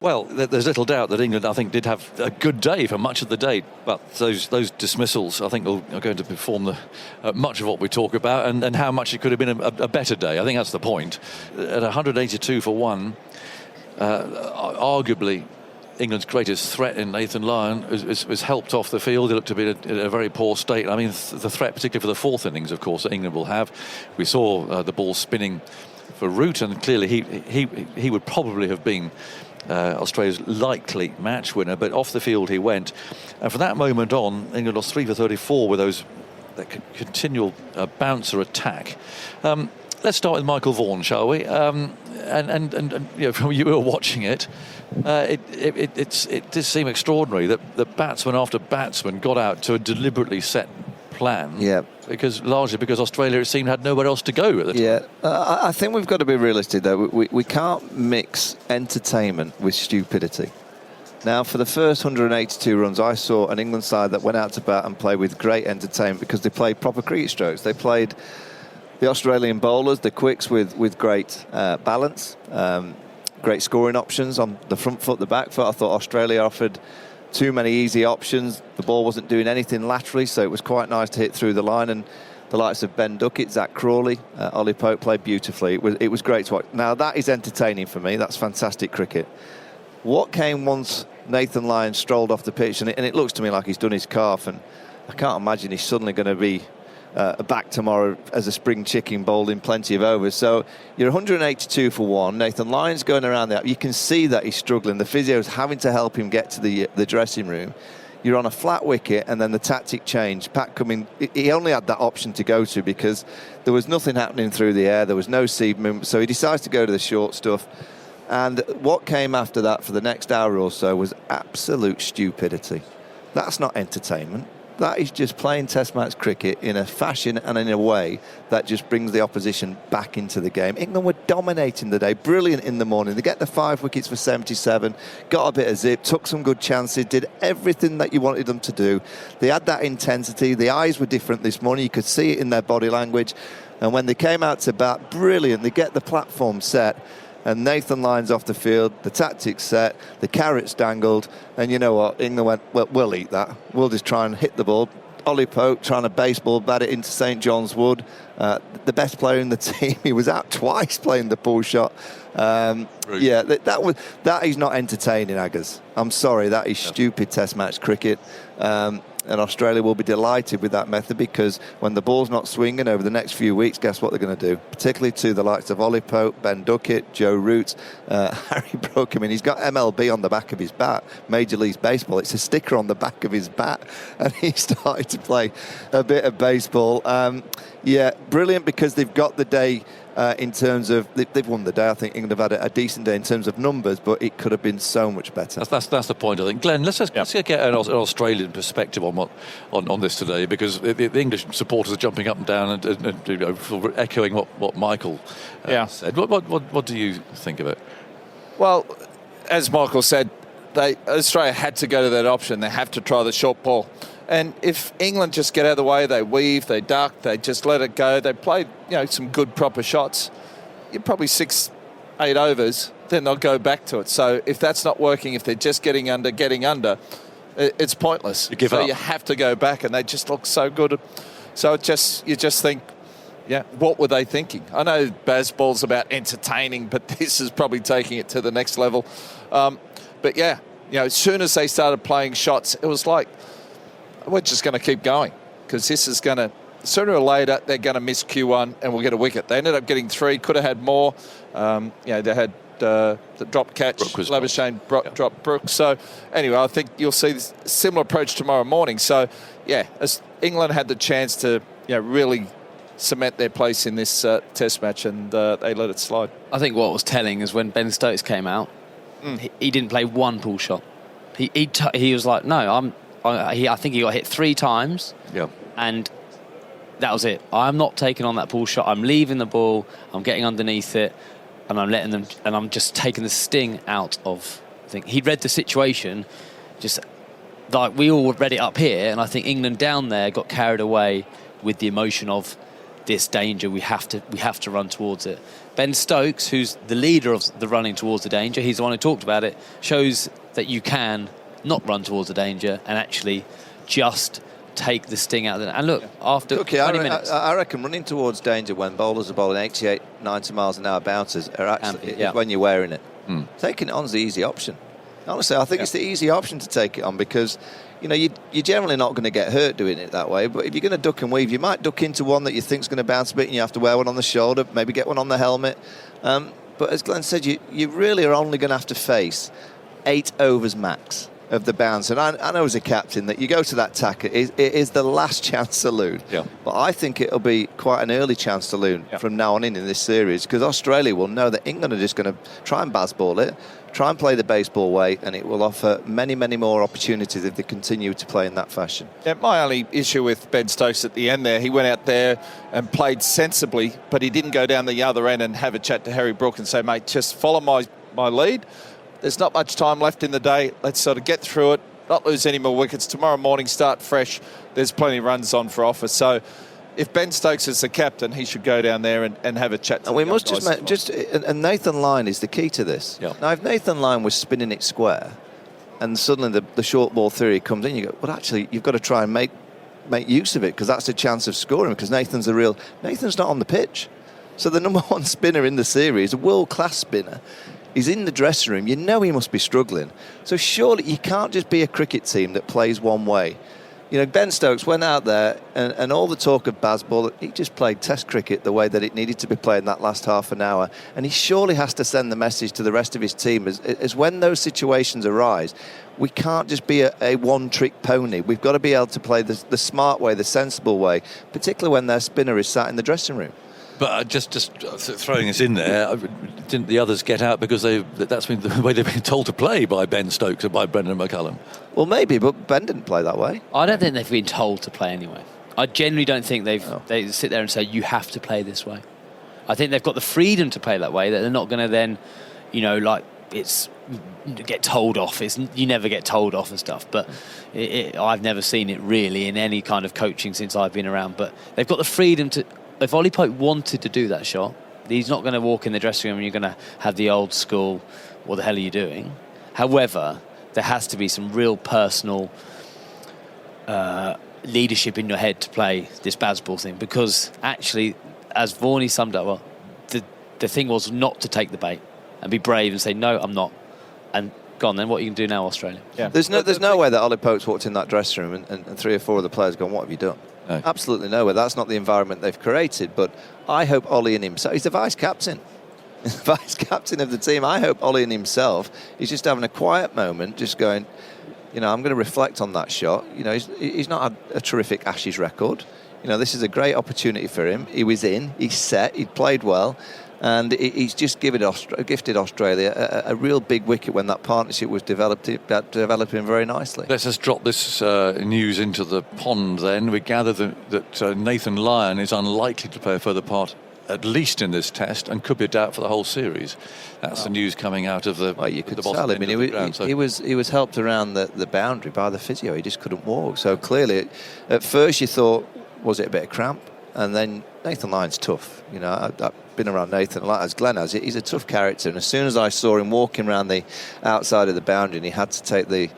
Well, there's little doubt that England, I think, did have a good day for much of the day, but those dismissals, I think, are going to inform much of what we talk about, and how much it could have been a better day. I think that's the point. At 182 for one, arguably England's greatest threat in Nathan Lyon was helped off the field. He looked to be in a very poor state. I mean, the threat, particularly for the fourth innings, of course, that England will have. We saw the ball spinning for Root, and clearly he would probably have been Australia's likely match winner, but off the field he went. And from that moment on, England lost 3 for 34 with that continual bouncer attack. Let's start with Michael Vaughan, shall we? And you know, you were watching it. It did seem extraordinary that batsman after batsman got out to a deliberately set plan. Yeah. Largely because Australia, it seemed, had nowhere else to go at the time. Yeah, I think we've got to be realistic, though. We can't mix entertainment with stupidity. Now, for the first 182 runs, I saw an England side that went out to bat and played with great entertainment because they played proper cricket strokes. They played the Australian bowlers, the quicks, with great balance, great scoring options on the front foot, the back foot. I thought Australia offered too many easy options. The ball wasn't doing anything laterally, so it was quite nice to hit through the line. And the likes of Ben Duckett, Zach Crawley, Ollie Pope played beautifully. It was great to watch. Now, that is entertaining for me. That's fantastic cricket. What came once Nathan Lyon strolled off the pitch, and it looks to me like he's done his calf, and I can't imagine he's suddenly going to be back tomorrow as a spring chicken bowling plenty of overs. So you're 182 for one. Nathan Lyon's going around there. You can see that he's struggling. The physio's having to help him get to the dressing room. You're on a flat wicket, and then the tactic change. Pat Cummins, he only had that option to go to because there was nothing happening through the air. There was no seed movement. So he decides to go to the short stuff. And what came after that for the next hour or so was absolute stupidity. That's not entertainment. That is just playing Test match cricket in a fashion and in a way that just brings the opposition back into the game. England were dominating the day, brilliant in the morning. They get the 5 wickets for 77, got a bit of zip, took some good chances, did everything that you wanted them to do. They had that intensity. The eyes were different this morning. You could see it in their body language. And when they came out to bat, brilliant. They get the platform set. And Nathan Lyon's off the field, the tactics set, the carrots dangled, and you know what? England went, well, we'll eat that. We'll just try and hit the ball. Ollie Pope trying to baseball bat it into St John's Wood. The best player in the team. He was out twice playing the pull shot. Yeah, that is not entertaining, Aggers. I'm sorry, that is stupid Test match cricket. And Australia will be delighted with that method because when the ball's not swinging over the next few weeks, guess what they're going to do? Particularly to the likes of Ollie Pope, Ben Duckett, Joe Root, Harry Brook. I mean, he's got MLB on the back of his bat, Major League Baseball. It's a sticker on the back of his bat, and he started to play a bit of baseball. Yeah, brilliant because they've got the day in terms of they've won the day. I think England have had a decent day in terms of numbers, but it could have been so much better. That's the point, I think. Glenn, let's get an Australian perspective on this today, because the English supporters are jumping up and down and you know, echoing what Michael said. What do you think of it? Well, as Michael said, Australia had to go to that option. They have to try the short ball. And if England just get out of the way, they weave, they duck, they just let it go, they play some good proper shots, you're probably 6-8 overs, then they'll go back to it. So if that's not working, if they're just getting under, it's pointless. You give up. You have to go back, and they just look so good. So you just think, what were they thinking? I know Bazball's about entertaining, but this is probably taking it to the next level. But as soon as they started playing shots, it was like, we're just going to keep going because this is going to, sooner or later, they're going to miss Q1 and we'll get a wicket. They ended up getting 3, could have had more. They had the drop catch, Labuschagne dropped Brooks. So anyway, I think you'll see this similar approach tomorrow morning. So, as England had the chance to really cement their place in this Test match, and they let it slide. I think what was telling is when Ben Stokes came out, he didn't play one pull shot. He was like, no, I think he got hit 3 times, and that was it. I'm not taking on that pull shot. I'm leaving the ball. I'm getting underneath it, and I'm letting them. And I'm just taking the sting out of. I think he read the situation, just like we all read it up here, and I think England down there got carried away with the emotion of this danger. We have to run towards it. Ben Stokes, who's the leader of the running towards the danger, he's the one who talked about it, shows that you can not run towards the danger and actually just take the sting out of it. And look, after 20 minutes... I reckon running towards danger when bowlers are bowling 88, 90 miles an hour bouncers are actually is when you're wearing it. Taking it on is the easy option. Honestly, I think it's the easy option to take it on because, you know, you're generally not going to get hurt doing it that way. But if you're going to duck and weave, you might duck into one that you think's going to bounce a bit and you have to wear one on the shoulder, maybe get one on the helmet. But as Glenn said, you really are only going to have to face 8 overs max of the bounce. And I know as a captain that you go to that tack, it is the last chance saloon. Yeah. But I think it'll be quite an early chance saloon from now on in this series because Australia will know that England are just going to try and baseball it, try and play the baseball way, and it will offer many, many more opportunities if they continue to play in that fashion. Yeah, my only issue with Ben Stokes at the end there, he went out there and played sensibly, but he didn't go down the other end and have a chat to Harry Brook and say, mate, just follow my lead. There's not much time left in the day. Let's sort of get through it, not lose any more wickets. Tomorrow morning, start fresh. There's plenty of runs on for offer. So if Ben Stokes is the captain, he should go down there and have a chat to and we must and Nathan Lyon is the key to this. Yeah. Now, if Nathan Lyon was spinning it square and suddenly the short ball theory comes in, you go, well, actually, you've got to try and make use of it because that's a chance of scoring because Nathan's not on the pitch. So the number one spinner in the series, a world-class spinner, he's in the dressing room. You know he must be struggling. So surely you can't just be a cricket team that plays one way. You know, Ben Stokes went out there and all the talk of baseball, he just played Test cricket the way that it needed to be played in that last half an hour. And he surely has to send the message to the rest of his team as when those situations arise, we can't just be a one-trick pony. We've got to be able to play the smart way, the sensible way, particularly when their spinner is sat in the dressing room. But just throwing this in there, didn't the others get out because that's been the way they've been told to play by Ben Stokes and by Brendan McCullum? Well, maybe, but Ben didn't play that way. I don't think they've been told to play anyway. I genuinely don't think they sit there and say, you have to play this way. I think they've got the freedom to play that way, that they're not going to then, you know, like get told off. You never get told off and stuff. But I've never seen it really in any kind of coaching since I've been around. But they've got the freedom to... If Ollie Pope wanted to do that shot, he's not going to walk in the dressing room and you're going to have the old school, what the hell are you doing? However, there has to be some real personal leadership in your head to play this baseball thing because actually, as Varney summed up, well, the thing was not to take the bait and be brave and say, no, I'm not. And go on then, what you can do now, Australia? Yeah. There's no way that Ollie Pope's walked in that dressing room and 3 or 4 of the players gone, what have you done? No. Absolutely nowhere. That's not the environment they've created. But I hope Ollie and himself, he's the vice captain. He's the vice captain of the team. I hope Ollie and himself, he's just having a quiet moment, just going, you know, I'm going to reflect on that shot. You know, he's not had a terrific Ashes record. You know, this is a great opportunity for him. He was in, he's set, he played well. And he's just gifted Australia a real big wicket when that partnership was developing very nicely. Let's just drop this news into the pond then. We gather that Nathan Lyon is unlikely to play a further part, at least in this test, and could be a doubt for the whole series. That's the news coming out of the you could the bottom tell. I end mean, of the ground. he was helped around the boundary by the physio. He just couldn't walk. So clearly, at first you thought, was it a bit of cramp? And then Nathan Lyon's tough. You know, I've been around Nathan, like as Glenn has. He's a tough character. And as soon as I saw him walking around the outside of the boundary and he had to take the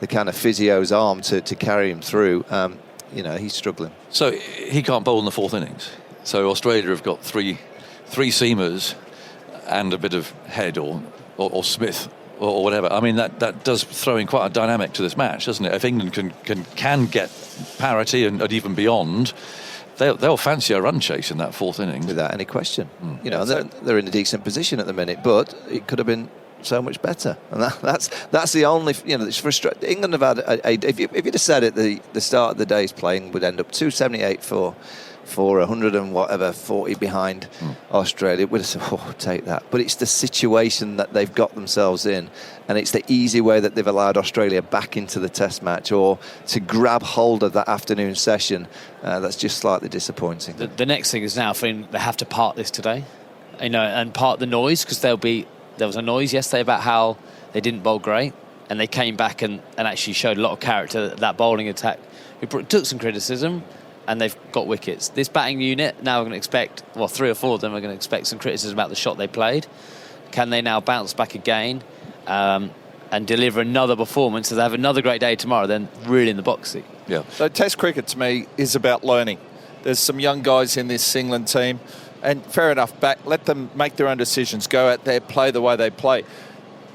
kind of physio's arm to carry him through, you know, he's struggling. So he can't bowl in the 4th innings. So Australia have got three seamers and a bit of Head or Smith or whatever. I mean, that does throw in quite a dynamic to this match, doesn't it? If England can get parity and even beyond, they'll fancy a run chase in that 4th innings without any question. You know, they're in a decent position at the minute, but it could have been so much better. And that's the only, you know, it's frustrating. England have had if you'd have said at the start of the day's playing would end up 278 for 100 and whatever 40 behind Australia, would have said, oh, take that. But it's the situation that they've got themselves in, and it's the easy way that they've allowed Australia back into the test match or to grab hold of that afternoon session. That's just slightly disappointing. The next thing is now they have to part this today, you know, and part the noise, because there was a noise yesterday about how they didn't bowl great, and they came back and actually showed a lot of character. That bowling attack, it took some criticism. and they've got wickets. This batting unit now are going to expect, 3 or 4 of them are going to expect some criticism about the shot they played. Can they now bounce back again and deliver another performance? So they have another great day tomorrow, then really in the box seat. Yeah. So Test cricket to me is about learning. There's some young guys in this England team, and fair enough, let them make their own decisions, go out there, play the way they play.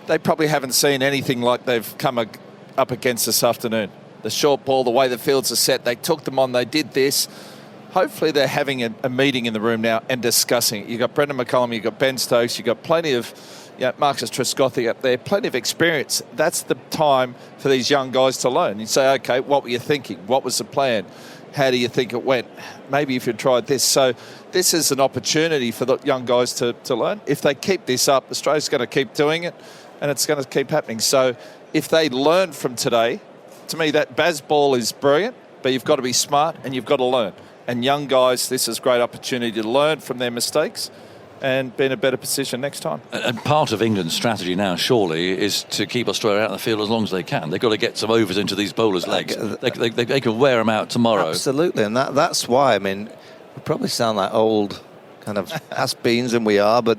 They probably haven't seen anything like they've come up against this afternoon. The short ball, the way the fields are set, they took them on, they did this. Hopefully they're having a meeting in the room now and discussing it. You've got Brendan McCullum, you've got Ben Stokes, you've got plenty of Marcus Trescothick up there, plenty of experience. That's the time for these young guys to learn. You say, okay, what were you thinking? What was the plan? How do you think it went? Maybe if you tried this. So this is an opportunity for the young guys to learn. If they keep this up, Australia's going to keep doing it, and it's going to keep happening. So if they learn from today, to me, that Baz ball is brilliant, but you've got to be smart and you've got to learn. And young guys, this is a great opportunity to learn from their mistakes and be in a better position next time. And part of England's strategy now, surely, is to keep Australia out of the field as long as they can. They've got to get some overs into these bowlers' legs. They can wear them out tomorrow. Absolutely, and that's why, I mean, we probably sound like old kind of has-beens, and we are, but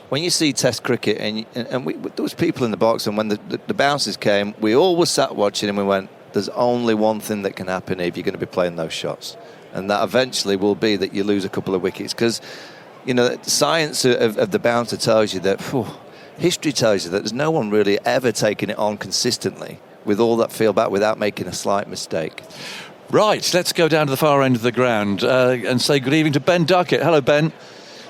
when you see Test cricket, and there was people in the box, and when the bounces came, we all were sat watching, and we went, there's only one thing that can happen if you're going to be playing those shots. And that eventually will be that you lose a couple of wickets, because the science of the bouncer tells you that, history tells you that there's no one really ever taking it on consistently with all that feel back without making a slight mistake. Right, let's go down to the far end of the ground and say good evening to Ben Duckett. Hello, Ben.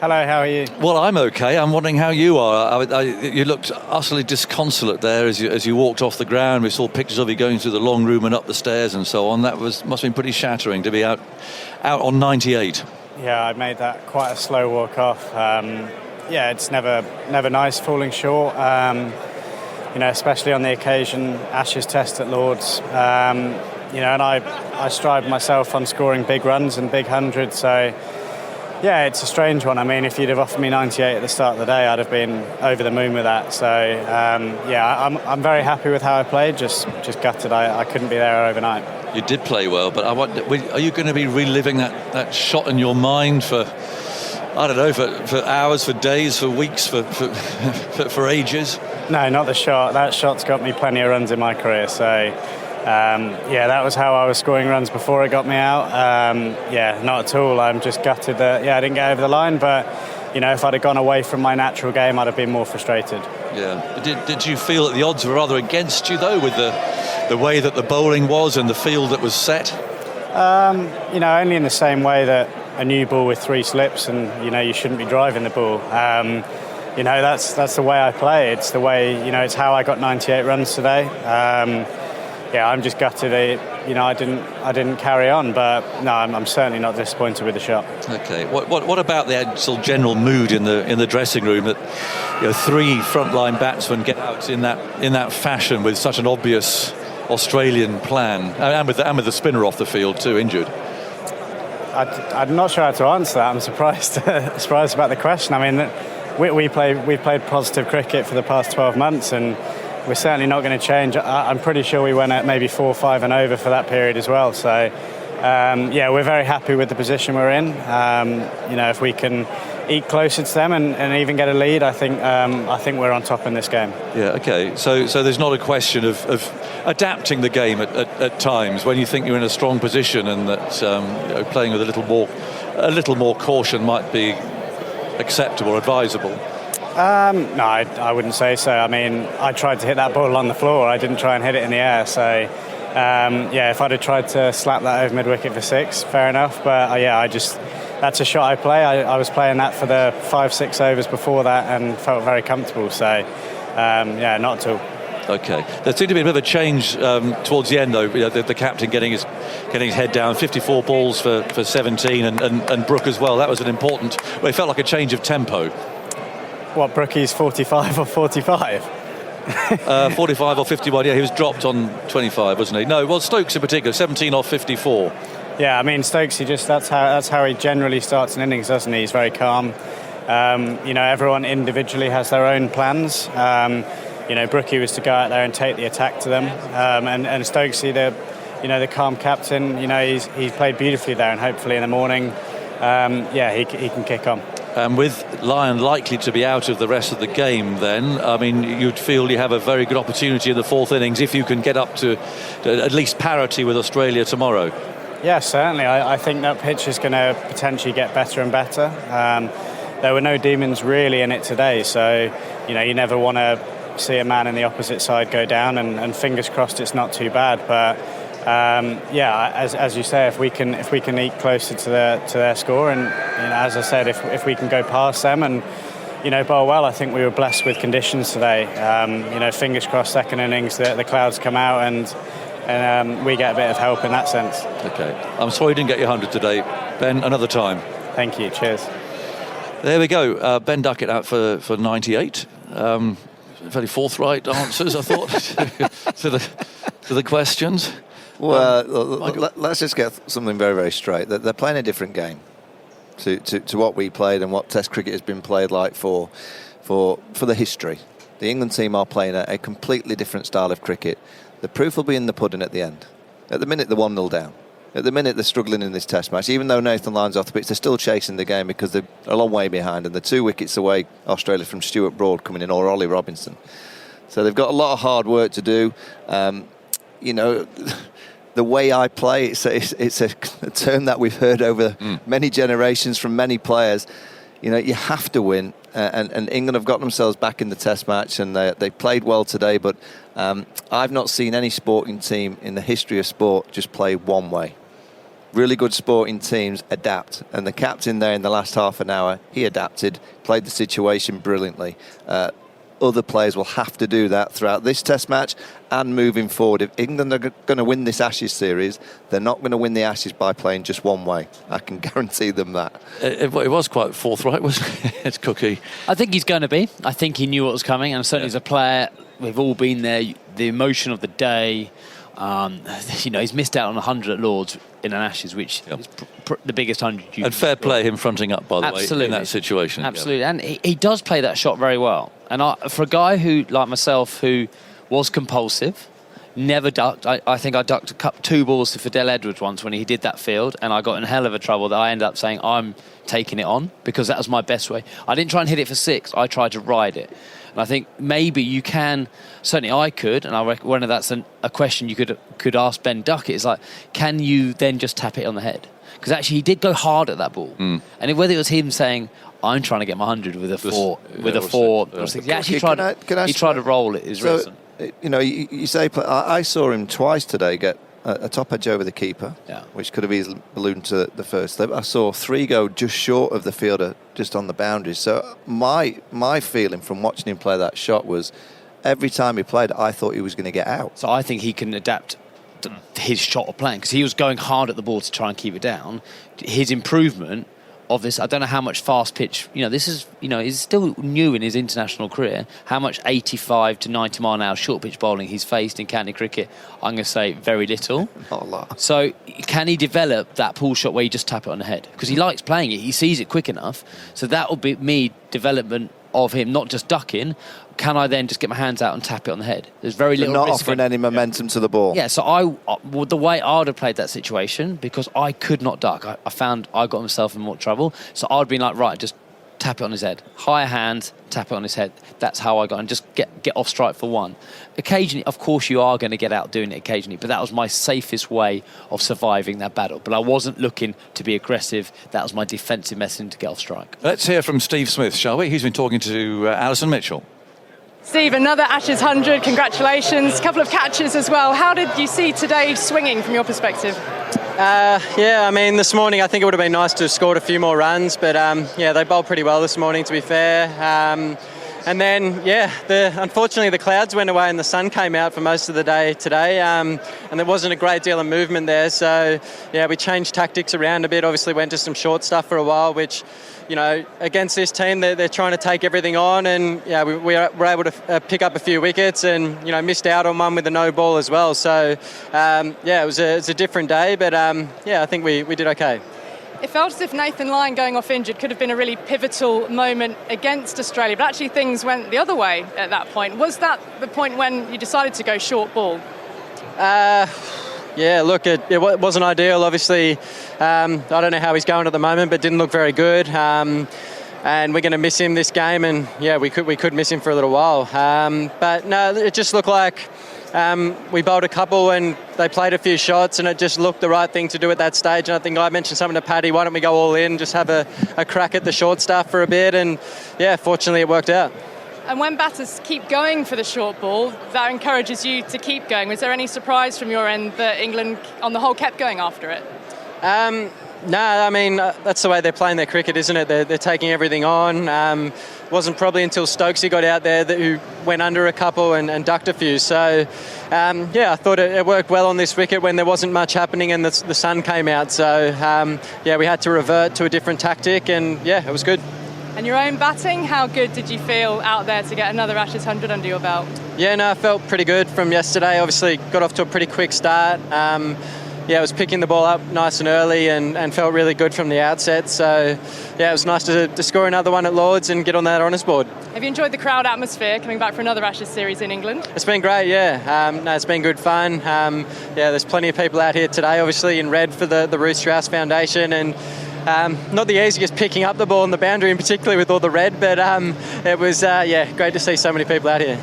Hello, how are you? Well, I'm okay. I'm wondering how you are. You looked utterly disconsolate there as you walked off the ground. We saw pictures of you going through the long room and up the stairs and so on. That must have been pretty shattering to be out on 98. Yeah, I made that quite a slow walk off. It's never nice falling short. Especially on the occasion, Ashes Test at Lords. And I strive myself on scoring big runs and big hundreds. So. Yeah, it's a strange one. I mean, if you'd have offered me 98 at the start of the day, I'd have been over the moon with that. So, I'm very happy with how I played. Just gutted I couldn't be there overnight. You did play well, but are you going to be reliving that shot in your mind for, I don't know, for hours, for days, for weeks, for ages? No, not the shot. That shot's got me plenty of runs in my career. So. That was how I was scoring runs before it got me out. Not at all. I'm just gutted that I didn't get over the line, but if I'd have gone away from my natural game, I'd have been more frustrated. Yeah. Did you feel that the odds were rather against you though, with the way that the bowling was and the field that was set? Only in the same way that a new ball with 3 slips and you shouldn't be driving the ball. That's the way I play. It's the way it's how I got 98 runs today. I'm just gutted. I didn't carry on, but no, I'm certainly not disappointed with the shot. Okay. What about the sort of general mood in the dressing room that 3 frontline batsmen get out in that fashion with such an obvious Australian plan, and with the spinner off the field too, injured? I'm not sure how to answer that. I'm surprised about the question. I mean, we've played positive cricket for the past 12 months, and we're certainly not going to change. I'm pretty sure we went at maybe 4-5 and over for that period as well. So, we're very happy with the position we're in. If we can eke closer to them and even get a lead, I think we're on top in this game. Yeah, okay. So there's not a question of adapting the game at times when you think you're in a strong position and that playing with a little more caution might be acceptable, advisable. No, I wouldn't say so. I mean, I tried to hit that ball on the floor. I didn't try and hit it in the air. So, if I'd have tried to slap that over mid-wicket for 6, fair enough. But, that's a shot I play. I was playing that for the 5-6 overs before that and felt very comfortable. So, not at all. Okay. There seemed to be a bit of a change towards the end, though. The captain getting his head down. 54 balls for 17 and Brook as well. That was an important... Well, it felt like a change of tempo. What, Brookie's 45 or 45? 45 or 51, he was dropped on 25, wasn't he? No, well, Stokes in particular, 17 off 54. Yeah, I mean, Stokes, that's how he generally starts an innings, doesn't he? He's very calm. Everyone individually has their own plans. Brookie was to go out there and take the attack to them. And Stokesy, the calm captain, he's played beautifully there, and hopefully in the morning, he can kick on. And with Lyon likely to be out of the rest of the game then, I mean, you'd feel you have a very good opportunity in the fourth innings if you can get up to at least parity with Australia tomorrow. Yeah, certainly. I think that pitch is going to potentially get better and better. There were no demons really in it today, so, you never want to see a man in the opposite side go down, and fingers crossed it's not too bad. But as you say, if we can eke closer to their score, and as I said, if we can go past them and bowl well, I think we were blessed with conditions today. Fingers crossed, second innings the clouds come out and we get a bit of help in that sense. Okay, I'm sorry you didn't get your 100 today, Ben. Another time. Thank you. Cheers. There we go. Ben Duckett out for 98. Very forthright answers, I thought, to the questions. Well, let's just get something very, very straight. They're playing a different game to what we played and what Test cricket has been played like for the history. The England team are playing a completely different style of cricket. The proof will be in the pudding at the end. At the minute, they're 1-0 down. At the minute, they're struggling in this Test match. Even though Nathan Lyon's off the pitch, they're still chasing the game because they're a long way behind, and they're 2 wickets away, Australia, from Stuart Broad coming in, or Ollie Robinson. So they've got a lot of hard work to do. The way I play, it's a term that we've heard over many generations from many players. You have to win, and England have got themselves back in the Test match, and they played well today. But I've not seen any sporting team in the history of sport just play one way. Really good sporting teams adapt, and the captain there in the last half an hour, he adapted, played the situation brilliantly. Other players will have to do that throughout this Test match and moving forward. If England are going to win this Ashes series, they're not going to win the Ashes by playing just one way. I can guarantee them that. It was quite forthright, wasn't it? It's Cookie. I think he's going to be. I think he knew what was coming, and certainly as a player, we've all been there. The emotion of the day. He's missed out on 100 at Lords in an Ashes, which is the biggest 100 you've... And fair play him fronting up, by the way, in that situation. Absolutely, and he does play that shot very well. And for a guy who, like myself, who was compulsive, never ducked. I think I ducked 2 balls to Fidel Edwards once when he did that field, and I got in hell of a trouble that I ended up saying I'm taking it on because that was my best way. I didn't try and hit it for 6. I tried to ride it. And I think maybe you can, certainly I could, and I reckon whether that's a question you could ask Ben Duckett, is like, can you then just tap it on the head? Because actually he did go hard at that ball. And whether it was him saying, I'm trying to get my 100 with a 4, or 6, he actually tried to roll it, his reason. You say, I saw him twice today get a top edge over the keeper, which could have easily ballooned to the first slip. I saw 3 go just short of the fielder, just on the boundaries. So my feeling from watching him play that shot was every time he played, I thought he was going to get out. So I think he can adapt his shot of playing, because he was going hard at the ball to try and keep it down. His improvement of this, I don't know how much fast pitch, this is, he's still new in his international career, how much 85 to 90 mile an hour short pitch bowling he's faced in county cricket. I'm going to say very little. Not a lot. So can he develop that pull shot where you just tap it on the head? Because he likes playing it, he sees it quick enough. So that will be me development of him, not just ducking. Can I then just get my hands out and tap it on the head? There's very little not risk offering any momentum to the ball. Yeah, so the way I would have played that situation, because I could not duck, I found I got myself in more trouble. So I'd been like, right, just tap it on his head. Higher hand, tap it on his head. That's how I got, and just get off strike for 1. Occasionally, of course, you are going to get out doing it occasionally, but that was my safest way of surviving that battle. But I wasn't looking to be aggressive. That was my defensive messaging to get off strike. Let's hear from Steve Smith, shall we? He's been talking to Alison Mitchell. Steve, another Ashes 100, congratulations. A couple of catches as well. How did you see today swinging from your perspective? This morning I think it would have been nice to have scored a few more runs, but they bowled pretty well this morning, to be fair. And then, unfortunately the clouds went away and the sun came out for most of the day today, and there wasn't a great deal of movement there. So, we changed tactics around a bit, obviously went to some short stuff for a while, which, against this team, they're trying to take everything on, and we were able to pick up a few wickets and, missed out on one with a no ball as well. So, it was a different day, but I think we did okay. It felt as if Nathan Lyon going off injured could have been a really pivotal moment against Australia, but actually things went the other way at that point. Was that the point when you decided to go short ball? Yeah, look, it wasn't ideal. Obviously, I don't know how he's going at the moment, but didn't look very good. And we're going to miss him this game, and yeah, we could miss him for a little while. But no, it just looked like we bowled a couple and they played a few shots, and it just looked the right thing to do at that stage. And I think I mentioned something to Paddy, why don't we go all in, just have a crack at the short stuff for a bit, and yeah, fortunately it worked out. And when batters keep going for the short ball, that encourages you to keep going. Was there any surprise from your end that England, on the whole, kept going after it? No, I mean, that's the way they're playing their cricket, isn't it? They're taking everything on. Wasn't probably until Stokesy got out there who went under a couple and ducked a few. So, yeah, I thought it worked well on this wicket when there wasn't much happening and the sun came out. So, yeah, we had to revert to a different tactic, and yeah, it was good. And your own batting, how good did you feel out there to get another Ashes 100 under your belt? Yeah, no, I felt pretty good from yesterday. Obviously, got off to a pretty quick start. Yeah, I was picking the ball up nice and early and felt really good from the outset. So, yeah, it was nice to score another one at Lords and get on that honours board. Have you enjoyed the crowd atmosphere coming back for another Ashes series in England? It's been great, yeah. No, it's been good fun. Yeah, there's plenty of people out here today, obviously, in red for the Ruth Strauss Foundation, and not the easiest picking up the ball in the boundary, in particular with all the red, but it was, yeah, great to see so many people out here.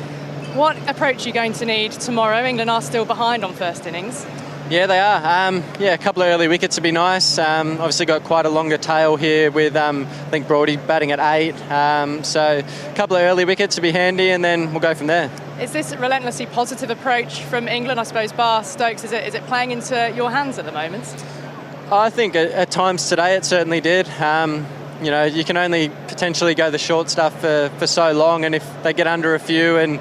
What approach are you going to need tomorrow? England are still behind on first innings. Yeah, they are. Yeah, a couple of early wickets would be nice. Obviously got quite a longer tail here with, I think, Brody batting at 8. So a couple of early wickets would be handy, and then we'll go from there. Is this a relentlessly positive approach from England? I suppose, bar Stokes, is it playing into your hands at the moment? I think at times today it certainly did. You know, you can only potentially go the short stuff for so long, and if they get under a few and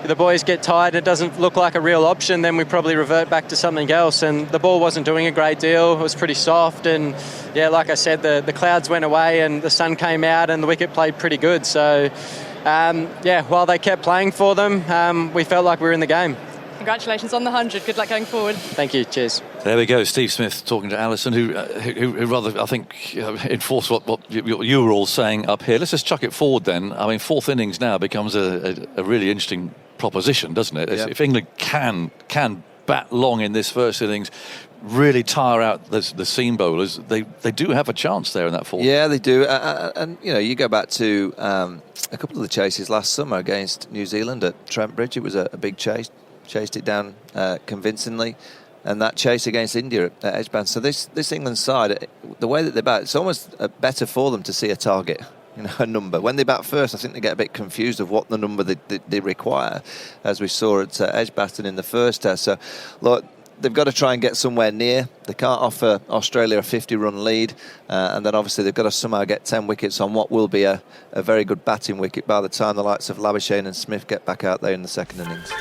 the boys get tired, it doesn't look like a real option, then we probably revert back to something else. And the ball wasn't doing a great deal. It was pretty soft, and yeah, like I said, the clouds went away and the sun came out and the wicket played pretty good. So yeah, while they kept playing for them, we felt like we were in the game. Congratulations on the 100. Good luck going forward. Thank you. Cheers. There we go. Steve Smith talking to Alison, who rather, I think, enforced what you were all saying up here. Let's just chuck it forward then. I mean, fourth innings now becomes a really interesting proposition, doesn't it? Yep. If England can bat long in this first innings, really tire out the seam bowlers, they do have a chance there in that fourth. Yeah, they do. And, you know, you go back to a couple of the chases last summer against New Zealand at Trent Bridge. It was a big chase. Chased it down convincingly, and that chase against India at Edgbaston. So this England side, the way that they bat, it's almost better for them to see a target, you know, a number. When they bat first, I think they get a bit confused of what the number they require, as we saw at Edgbaston in the first test. So, look, they've got to try and get somewhere near. They can't offer Australia a 50-run lead, and then obviously they've got to somehow get 10 wickets on what will be a very good batting wicket by the time the likes of Labuschagne and Smith get back out there in the second innings.